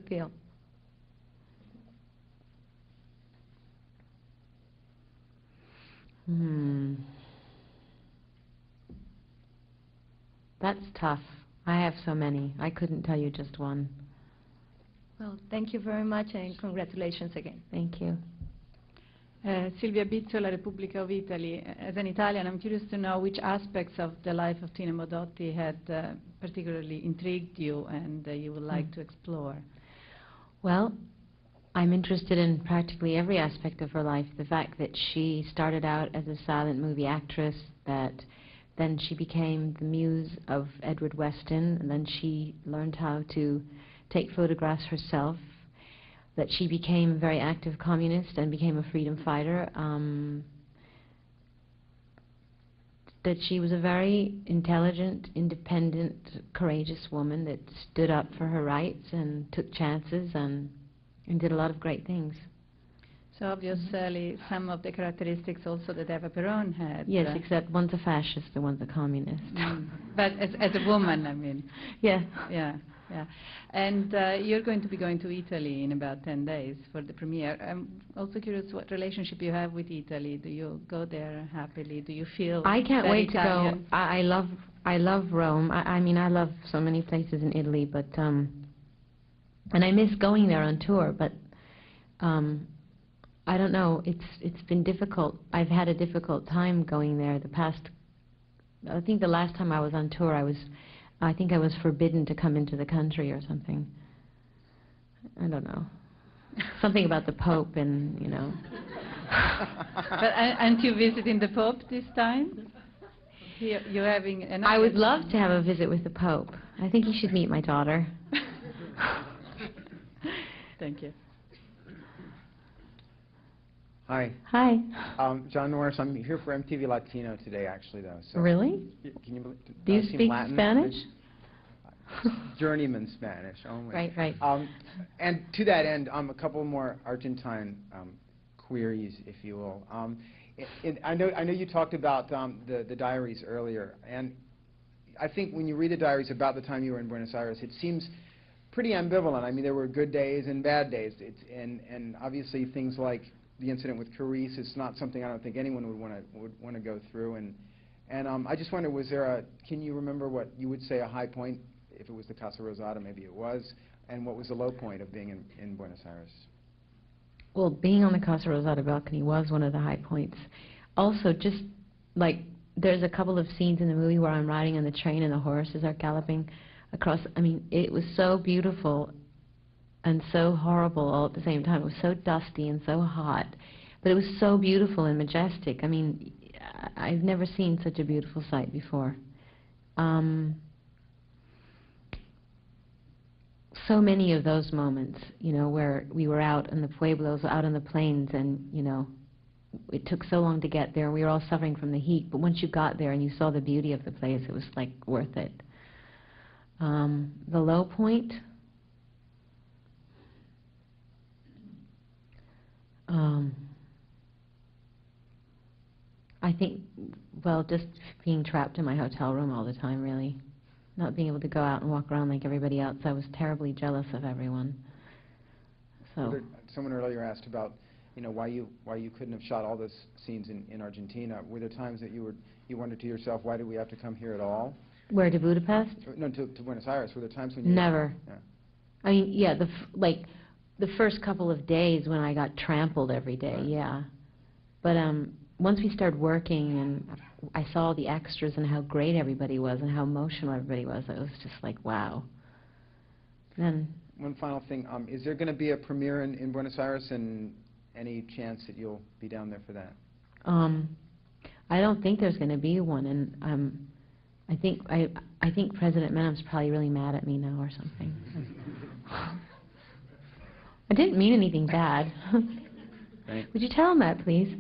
[SPEAKER 22] film?
[SPEAKER 1] That's tough. I have so many. I couldn't tell you just one.
[SPEAKER 22] Well, thank you very much, and congratulations again.
[SPEAKER 1] Thank you.
[SPEAKER 23] Silvia Bizzo, La Repubblica of Italy. As an Italian, I'm curious to know which aspects of the life of Tina Modotti had particularly intrigued you and you would like to explore.
[SPEAKER 1] Well, I'm interested in practically every aspect of her life. The fact that she started out as a silent movie actress, that then she became the muse of Edward Weston, and then she learned how to take photographs herself, that she became a very active communist and became a freedom fighter, that she was a very intelligent, independent, courageous woman that stood up for her rights and took chances and did a lot of great things.
[SPEAKER 23] So obviously some of the characteristics also that Eva Peron had.
[SPEAKER 1] Yes, except one's a fascist and one's a communist.
[SPEAKER 23] But as a woman, I mean.
[SPEAKER 1] Yeah.
[SPEAKER 23] Yeah. Yeah, and you're going to be going to Italy in about 10 days for the premiere. I'm also curious what relationship you have with Italy. Do you go there happily? Do you feel
[SPEAKER 1] I can't wait
[SPEAKER 23] Italian?
[SPEAKER 1] to go. I love Rome. I mean, I love so many places in Italy, but and I miss going there on tour. But I don't know. It's been difficult. I've had a difficult time going there. I think the last time I was on tour, I was I think I was forbidden to come into the country or something. I don't know. Something about the Pope and, you know.
[SPEAKER 23] But aren't you visiting the Pope this time? You're having an...
[SPEAKER 1] I would love to have a visit with the Pope. I think he should meet my daughter.
[SPEAKER 23] Thank you.
[SPEAKER 2] Hi.
[SPEAKER 1] Hi.
[SPEAKER 2] John Norris. I'm here for MTV Latino today, actually, though. So
[SPEAKER 1] Really?
[SPEAKER 2] Can you
[SPEAKER 1] Do you
[SPEAKER 2] seem
[SPEAKER 1] speak
[SPEAKER 2] Latin?
[SPEAKER 1] Spanish?
[SPEAKER 2] Journeyman Spanish only.
[SPEAKER 1] Right, right.
[SPEAKER 2] And to that end, a couple more Argentine queries, if you will. I know you talked about the diaries earlier, and I think when you read the diaries about the time you were in Buenos Aires, it seems pretty ambivalent. I mean, there were good days and bad days, and obviously things like the incident with Carice is not something I don't think anyone would want to go through. And I just wonder, can you remember what you would say a high point, if it was the Casa Rosada, maybe it was, and what was the low point of being in Buenos Aires?
[SPEAKER 1] Well, being on the Casa Rosada balcony was one of the high points. Also, just like there's a couple of scenes in the movie where I'm riding on the train and the horses are galloping across. I mean, it was so beautiful and so horrible all at the same time. It was so dusty and so hot, but it was so beautiful and majestic. I mean, I've never seen such a beautiful sight before. So many of those moments, you know, where we were out in the pueblos, out on the plains, and, you know, it took so long to get there. We were all suffering from the heat, but once you got there and you saw the beauty of the place, it was, like, worth it. The low point? I think, well, just being trapped in my hotel room all the time, really. Not being able to go out and walk around like everybody else. I was terribly jealous of everyone. So
[SPEAKER 2] Someone earlier asked about, you know, why you couldn't have shot all those scenes in Argentina. Were there times that you wondered to yourself, why did we have to come here at all?
[SPEAKER 1] Where, to Budapest?
[SPEAKER 2] No, to Buenos Aires. Were there times when you...
[SPEAKER 1] Never.
[SPEAKER 2] Yeah.
[SPEAKER 1] I mean, yeah, the first couple of days when I got trampled every day, right. Yeah. But once we started working and I saw the extras and how great everybody was and how emotional everybody was, it was just like, wow. Then
[SPEAKER 2] one final thing, is there going to be a premiere in Buenos Aires, and any chance that you'll be down there for that?
[SPEAKER 1] I don't think there's going to be one, and I think President Menem's probably really mad at me now or something. I didn't mean anything bad.
[SPEAKER 2] Right.
[SPEAKER 1] Would you tell him that, please?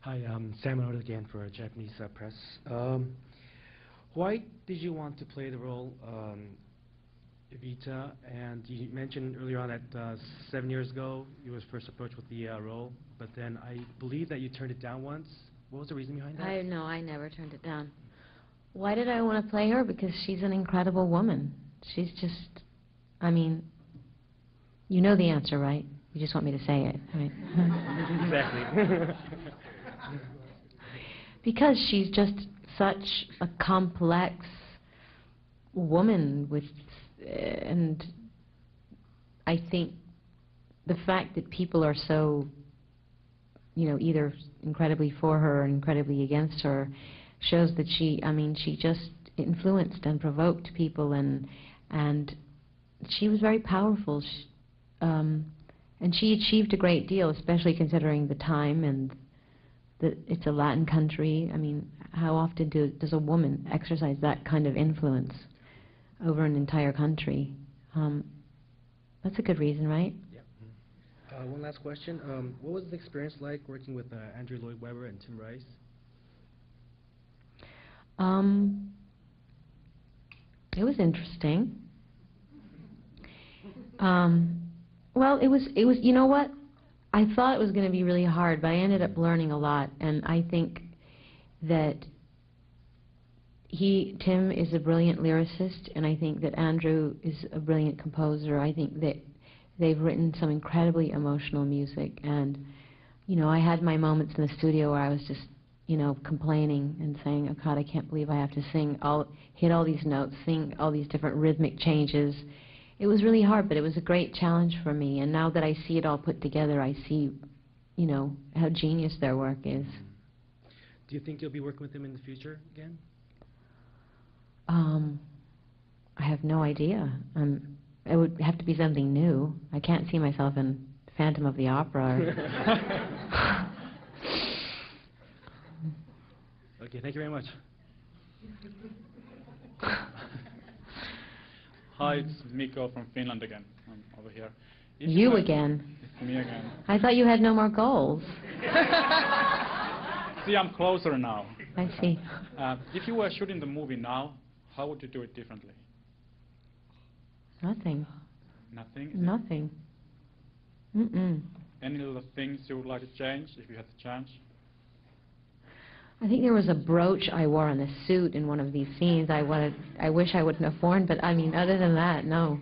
[SPEAKER 15] Hi, Sam Oda again for Japanese press. Why did you want to play the role Evita? And you mentioned earlier on that 7 years ago you was first approached with the role, but then I believe that you turned it down once. What was the reason behind that?
[SPEAKER 1] No, I never turned it down. Why did I want to play her? Because she's an incredible woman. She's just, I mean, you know the answer, right? You just want me to say it, right?
[SPEAKER 15] Exactly.
[SPEAKER 1] Because she's just such a complex woman with, and I think the fact that people are so, you know, either incredibly for her or incredibly against her shows that she just influenced and provoked people, and she was very powerful. And she achieved a great deal, especially considering the time and that it's a Latin country. I mean, how often does a woman exercise that kind of influence over an entire country? That's a good reason, right?
[SPEAKER 15] Yeah. One last question. What was the experience like working with Andrew Lloyd Webber and Tim Rice?
[SPEAKER 1] It was interesting. Well, it was, you know what? I thought it was going to be really hard, but I ended up learning a lot, and I think that Tim is a brilliant lyricist, and I think that Andrew is a brilliant composer. I think that they've written some incredibly emotional music, and, you know, I had my moments in the studio where I was just, you know, complaining and saying, oh God, I can't believe I have to hit all these notes, sing all these different rhythmic changes. It was really hard, but it was a great challenge for me, and now that I see it all put together, I see, you know, how genius their work is.
[SPEAKER 15] Do you think you'll be working with him in the future again?
[SPEAKER 1] I have no idea. It would have to be something new. I can't see myself in Phantom of the Opera.
[SPEAKER 15] Okay, thank you very much.
[SPEAKER 10] Hi, it's Mikko from Finland again. I'm over here. If
[SPEAKER 1] You
[SPEAKER 10] were-
[SPEAKER 1] again?
[SPEAKER 10] It's me again.
[SPEAKER 1] I thought you had no more goals.
[SPEAKER 10] See, I'm closer now.
[SPEAKER 1] I see.
[SPEAKER 10] If you were shooting the movie now, how would you do it differently?
[SPEAKER 1] Nothing.
[SPEAKER 10] Nothing?
[SPEAKER 1] Nothing. Mm-mm.
[SPEAKER 10] Any little things you would like to change if you had the chance?
[SPEAKER 1] I think there was a brooch I wore on a suit in one of these scenes I wish I wouldn't have worn, but I mean, other than that, no.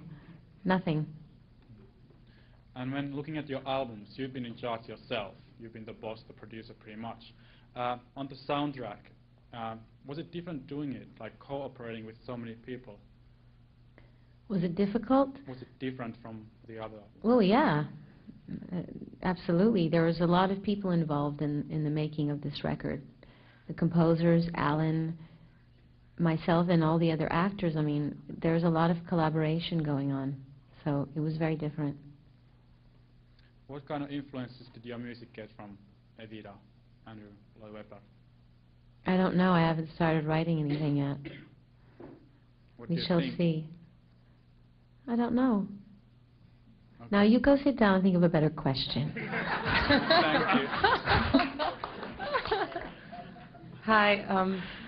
[SPEAKER 1] Nothing.
[SPEAKER 10] And when looking at your albums, you've been in charge yourself. You've been the boss, the producer, pretty much. On the soundtrack, was it different doing it, like cooperating with so many people?
[SPEAKER 1] Was it difficult?
[SPEAKER 10] Was it different from the other?
[SPEAKER 1] Well, yeah. Absolutely. There was a lot of people involved in the making of this record. The composers, Alan, myself, and all the other actors. I mean, there's a lot of collaboration going on. So it was very different.
[SPEAKER 10] What kind of influences did your music get from Evita, Andrew Lloyd Webber?
[SPEAKER 1] I don't know. I haven't started writing anything yet.
[SPEAKER 10] What do
[SPEAKER 1] We
[SPEAKER 10] you
[SPEAKER 1] shall
[SPEAKER 10] think?
[SPEAKER 1] see. I don't know. Now you go sit down and think of a better question.
[SPEAKER 10] Thank you.
[SPEAKER 3] Hi,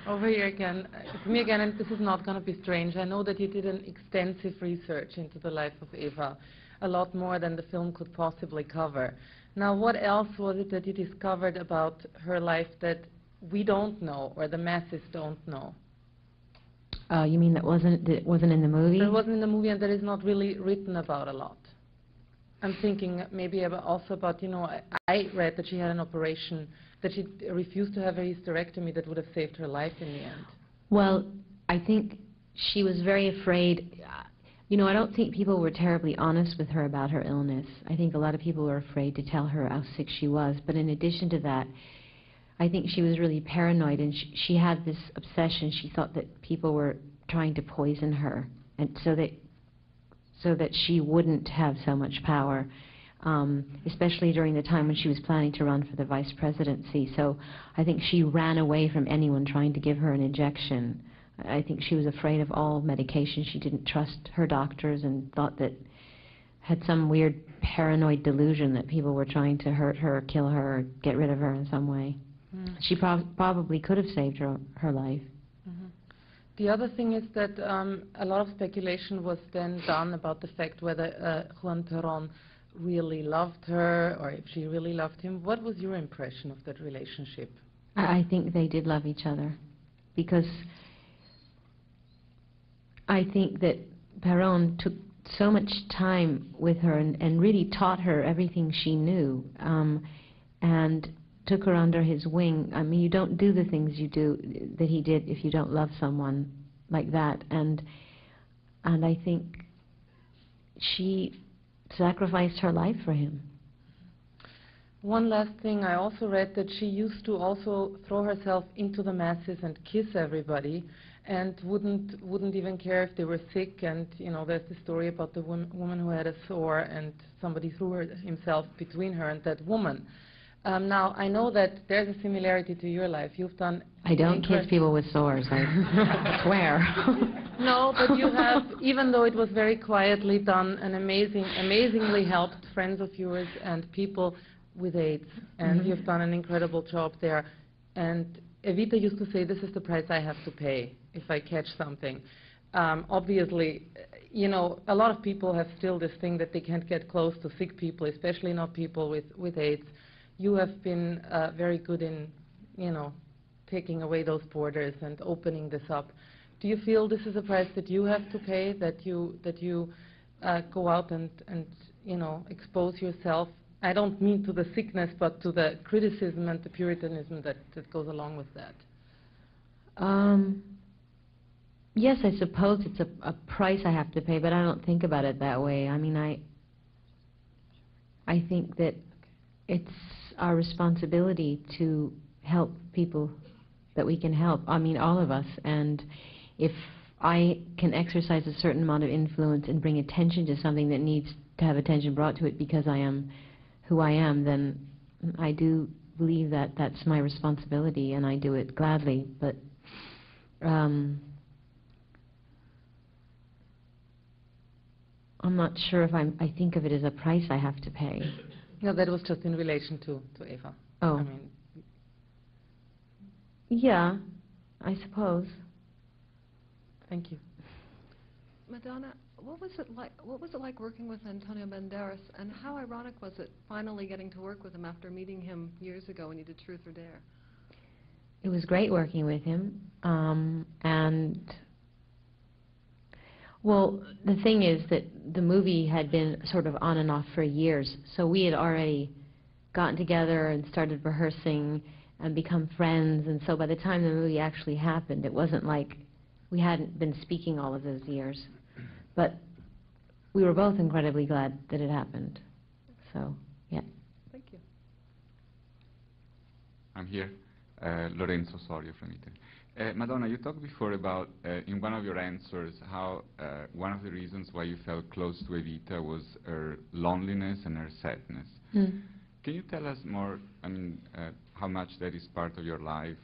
[SPEAKER 3] over here again. It's me again, and this is not going to be strange. I know that you did an extensive research into the life of Eva, a lot more than the film could possibly cover. Now, what else was it that you discovered about her life that we don't know, or the masses don't know?
[SPEAKER 1] You mean that wasn't in the movie?
[SPEAKER 3] That wasn't in the movie, and that is not really written about a lot. I'm thinking maybe also about, you know, I read that she had an operation, that she refused to have a hysterectomy that would have saved her life in the end.
[SPEAKER 1] Well, I think she was very afraid. You know, I don't think people were terribly honest with her about her illness. I think a lot of people were afraid to tell her how sick she was. But in addition to that, I think she was really paranoid, and she had this obsession. She thought that people were trying to poison her, and so that she wouldn't have so much power, especially during the time when she was planning to run for the vice presidency. So I think she ran away from anyone trying to give her an injection. I think she was afraid of all medication. She didn't trust her doctors and thought that, had some weird paranoid delusion that people were trying to hurt her, kill her, or get rid of her in some way. She probably could have saved her life.
[SPEAKER 3] The other thing is that a lot of speculation was then done about the fact whether Juan Perón really loved her or if she really loved him. What was your impression of that relationship?
[SPEAKER 1] I think they did love each other, because I think that Perón took so much time with her and really taught her everything she knew, and took her under his wing. I mean, you don't do the things you do that he did if you don't love someone like that. And I think she sacrificed her life for him.
[SPEAKER 3] One last thing, I also read that she used to also throw herself into the masses and kiss everybody, and wouldn't even care if they were sick. And you know, there's the story about the woman who had a sore, and somebody threw himself between her and that woman. Now, I know that there's a similarity to your life. You've done...
[SPEAKER 1] I don't kiss people with sores, I swear.
[SPEAKER 3] No, but you have, even though it was very quietly done, an amazingly helped friends of yours and people with AIDS, and you've done an incredible job there. And Evita used to say, this is the price I have to pay if I catch something. Obviously, you know, a lot of people have still this thing that they can't get close to sick people, especially not people with AIDS. You have been very good in, you know, taking away those borders and opening this up. Do you feel this is a price that you have to pay, that you go out and you know, expose yourself? I don't mean to the sickness, but to the criticism and the puritanism that goes along with that.
[SPEAKER 1] Yes, I suppose it's a price I have to pay, but I don't think about it that way. I mean, I think that it's our responsibility to help people that we can help. I mean, all of us. And if I can exercise a certain amount of influence and bring attention to something that needs to have attention brought to it because I am who I am, then I do believe that that's my responsibility, and I do it gladly. But I'm not sure if I think of it as a price I have to pay.
[SPEAKER 3] No, that was just in relation to Eva.
[SPEAKER 1] Oh.
[SPEAKER 3] I mean,
[SPEAKER 1] yeah, I suppose.
[SPEAKER 3] Thank you.
[SPEAKER 5] Madonna, what was it like working with Antonio Banderas, and how ironic was it finally getting to work with him after meeting him years ago when you did Truth or Dare?
[SPEAKER 1] It was great working with him, and well, the thing is that the movie had been sort of on and off for years, so we had already gotten together and started rehearsing and become friends, and so by the time the movie actually happened, it wasn't like we hadn't been speaking all of those years. But we were both incredibly glad that it happened. So, yeah.
[SPEAKER 5] Thank you.
[SPEAKER 4] I'm here. Lorenzo Sorio from Italy. Madonna, you talked before about, in one of your answers, how one of the reasons why you felt close to Evita was her loneliness and her sadness.
[SPEAKER 1] Mm.
[SPEAKER 4] Can you tell us more, I mean, how much that is part of your life?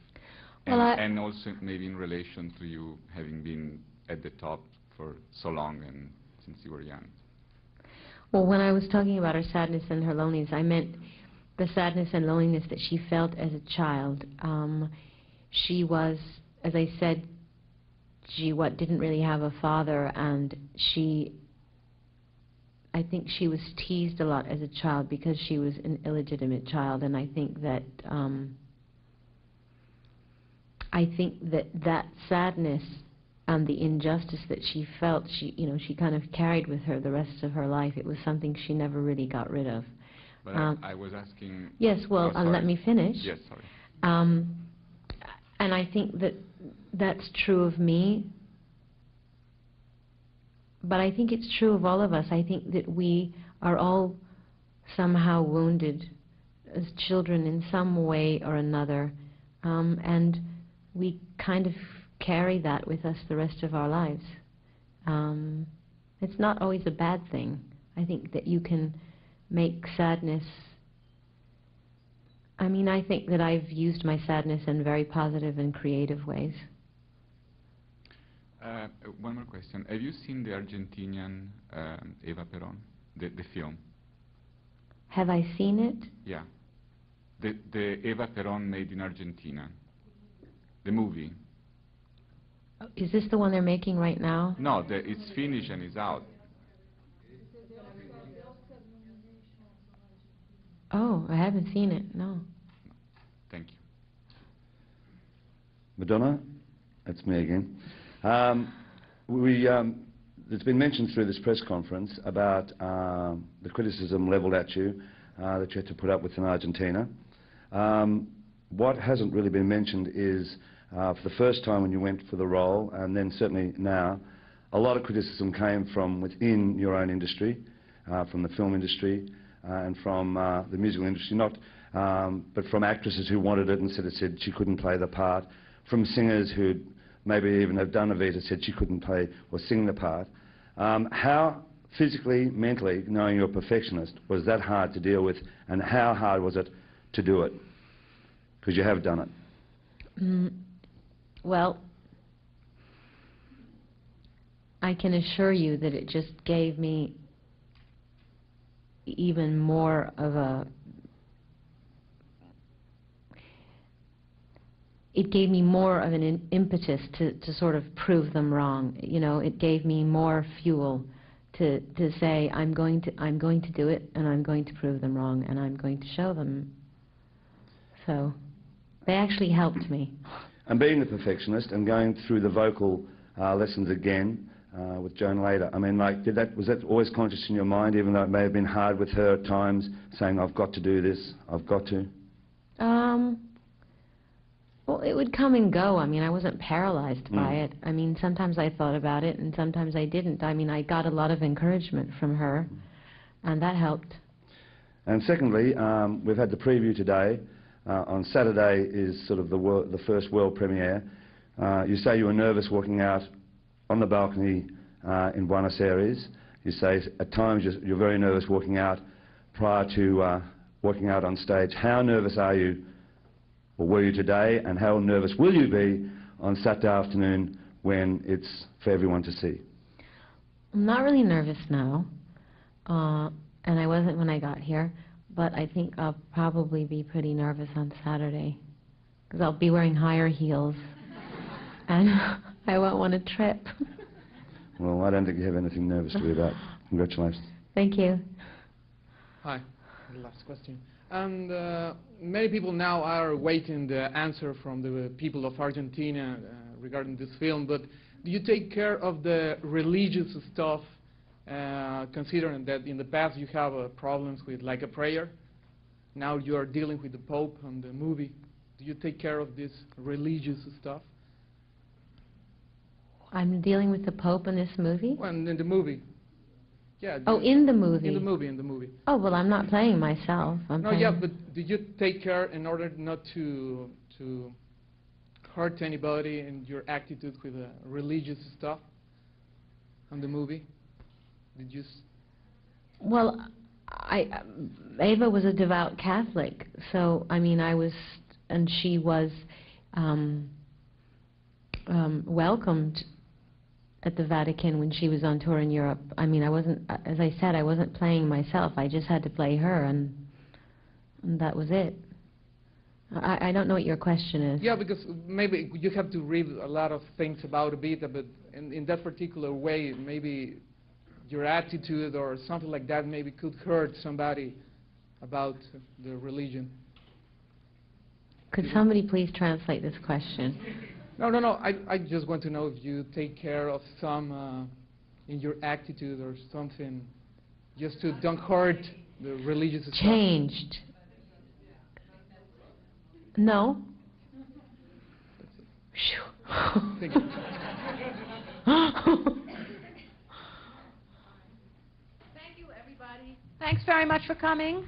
[SPEAKER 1] Well,
[SPEAKER 4] And also maybe in relation to you having been at the top for so long and since you were young.
[SPEAKER 1] Well, when I was talking about her sadness and her loneliness, I meant the sadness and loneliness that she felt as a child. She was, as I said, she didn't really have a father, and I think she was teased a lot as a child because she was an illegitimate child, and I think that that sadness and the injustice that she felt, she kind of carried with her the rest of her life. It was something she never really got rid of.
[SPEAKER 4] But I was asking...
[SPEAKER 1] Yes, well, let me finish.
[SPEAKER 4] Yes, sorry.
[SPEAKER 1] And I think that that's true of me, but I think it's true of all of us. I think that we are all somehow wounded as children in some way or another, and we kind of carry that with us the rest of our lives. It's not always a bad thing. I think that you can make sadness... I mean, I think that I've used my sadness in very positive and creative ways.
[SPEAKER 4] One more question. Have you seen the Argentinian Eva Perón, the film?
[SPEAKER 1] Have I seen it?
[SPEAKER 4] Yeah. The Eva Perón made in Argentina. The movie.
[SPEAKER 1] Is this the one they're making right now?
[SPEAKER 4] No, it's finished and it's out.
[SPEAKER 1] Oh, I haven't seen it, no.
[SPEAKER 4] Thank you.
[SPEAKER 9] Madonna, that's me again. It's been mentioned through this press conference about the criticism levelled at you that you had to put up with in Argentina. What hasn't really been mentioned is for the first time when you went for the role, and then certainly now, a lot of criticism came from within your own industry, from the film industry, and from the musical industry, but from actresses who wanted it and said she couldn't play the part, from singers who maybe even have done Evita said she couldn't play or sing the part. How physically, mentally, knowing you're a perfectionist, was that hard to deal with, and how hard was it to do it? Because you have done it.
[SPEAKER 1] Well, I can assure you that it just gave me even more of a... It gave me more of an impetus to sort of prove them wrong. You know, it gave me more fuel to say I'm going to do it, and I'm going to prove them wrong, and I'm going to show them. So they actually helped me.
[SPEAKER 9] And being the perfectionist and going through the vocal lessons again with Joan later, I mean, like, was that always conscious in your mind, even though it may have been hard with her at times, saying I've got to do this, I've got to?
[SPEAKER 1] Well, it would come and go. I mean, I wasn't paralyzed by it. I mean, sometimes I thought about it, and sometimes I didn't. I mean, I got a lot of encouragement from her, and that helped.
[SPEAKER 9] And secondly, we've had the preview today. on Saturday is sort of the first world premiere. You say you were nervous walking out on the balcony in Buenos Aires. You say at times you're very nervous walking out prior to walking out on stage. How nervous are you, or were you today, and how nervous will you be on Saturday afternoon when it's for everyone to see?
[SPEAKER 1] I'm not really nervous now, and I wasn't when I got here, but I think I'll probably be pretty nervous on Saturday, because I'll be wearing higher heels, and I won't want to trip.
[SPEAKER 9] Well, I don't think you have anything nervous to be about. Congratulations.
[SPEAKER 1] Thank you.
[SPEAKER 20] Hi. Last question. And many people now are waiting the answer from the people of Argentina regarding this film, but do you take care of the religious stuff, considering that in the past you have problems with like a prayer? Now you are dealing with the Pope on the movie. Do you take care of this religious stuff?
[SPEAKER 1] I'm dealing with the Pope in this movie?
[SPEAKER 20] Well, in the movie. Yeah.
[SPEAKER 1] Oh, in the movie?
[SPEAKER 20] In the movie.
[SPEAKER 1] Oh, well, I'm not playing myself.
[SPEAKER 20] No, yeah, but do you take care in order not to hurt anybody in your attitude with religious stuff on the movie? Did you...
[SPEAKER 1] Well, Ava was a devout Catholic, so, I mean, I was, and she was welcomed at the Vatican when she was on tour in Europe. I mean, I wasn't, as I said, I wasn't playing myself. I just had to play her, and that was it. I don't know what your question is.
[SPEAKER 20] Yeah, because maybe you have to read a lot of things about Evita, but in that particular way, maybe your attitude or something like that maybe could hurt somebody about the religion.
[SPEAKER 1] Could somebody please translate this question?
[SPEAKER 20] No. I just want to know if you take care of some in your attitude or something, just to don't hurt the religious stuff.
[SPEAKER 1] Changed. No.
[SPEAKER 20] Thank you.
[SPEAKER 6] Thank you, everybody. Thanks very much for coming.